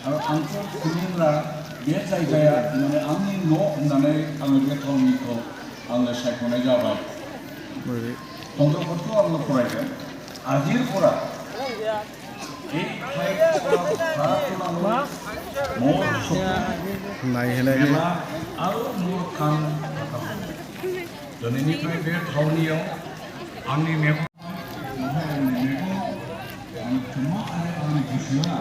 आंखौ खुलिग्रा बे जायगाया माने आंनि न' होननानै आङो बे थावनिखौ आङो सायख'नाय जाबाय। चन्द्रपदखौ आङो फरायगोन। আজিৰপৰা এই ঠাইটুকুৰাৰ ভাড়াটোলৈ মোৰ চকু মেলা আৰু মোৰ কাণ थाथाव। दिनैनिफ्राय बे थावनियाव आंनि मेगन आंनि खोमा आरो आंनि गोसोआ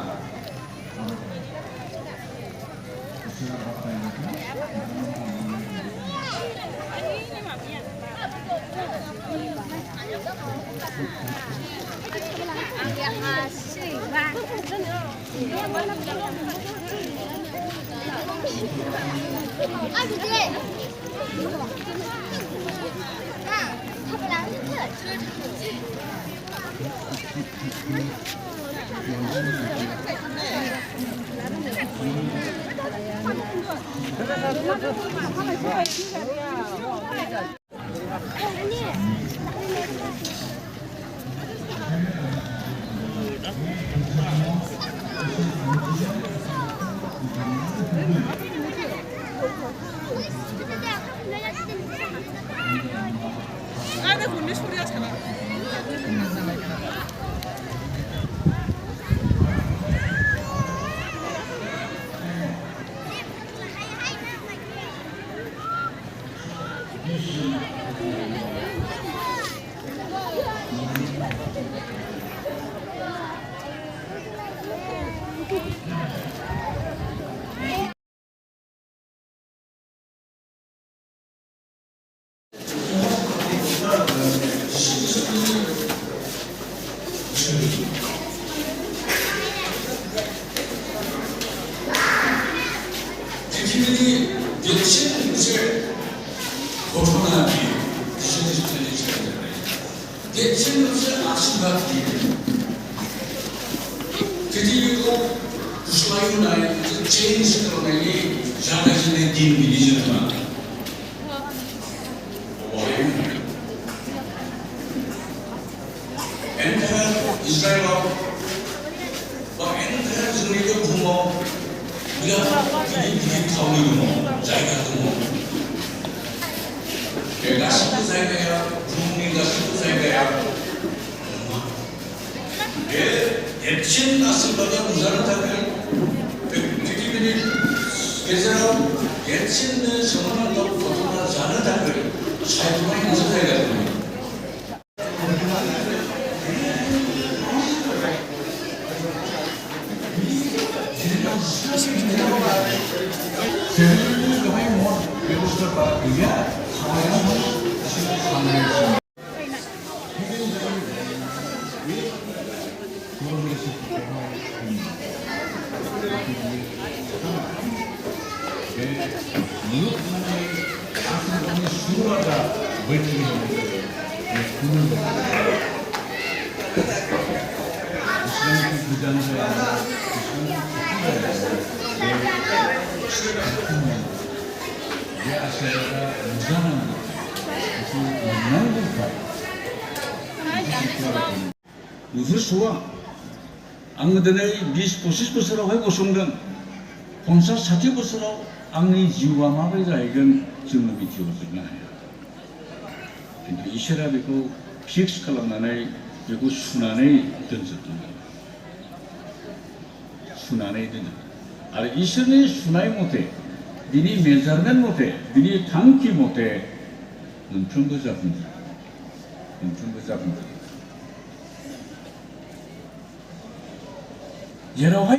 대표님이 며칠 것을 고통하기 주셔주시는 시간이잖아요. 며칠 것을 아침받기 그리고 구수하게 나의 제일 시끄러움이 자가진의 딘비리잖아. 엔터 이스라엘어 엔터 중리교 부모 우리가 이게 타운이고 자기가고 내가 19살이야 부모님과 19살이야 대신 나스보다 무사를 타면 대기들이 그래서 대신은 성원도 보통은 잘을 타면 사회만 인사해야 무슨 수와 आंनो 20-25 बोसोराव गसंदों 50-60 बोसोराव आंनि जिउआ माबोरै जाहैगोन जोंनो मिथिहरजोबनो हाया खिन्थु इसोरा बेखौ फिक्स खालामनानै बेखौ सुनानै दोनजोबदों आरो इसोरनि सुनाय मथे बिनि मेजारमेन्ट मथे बिनि थांखि मथे मोनफ्रोमबो जाफुंजोबो जेरावहाय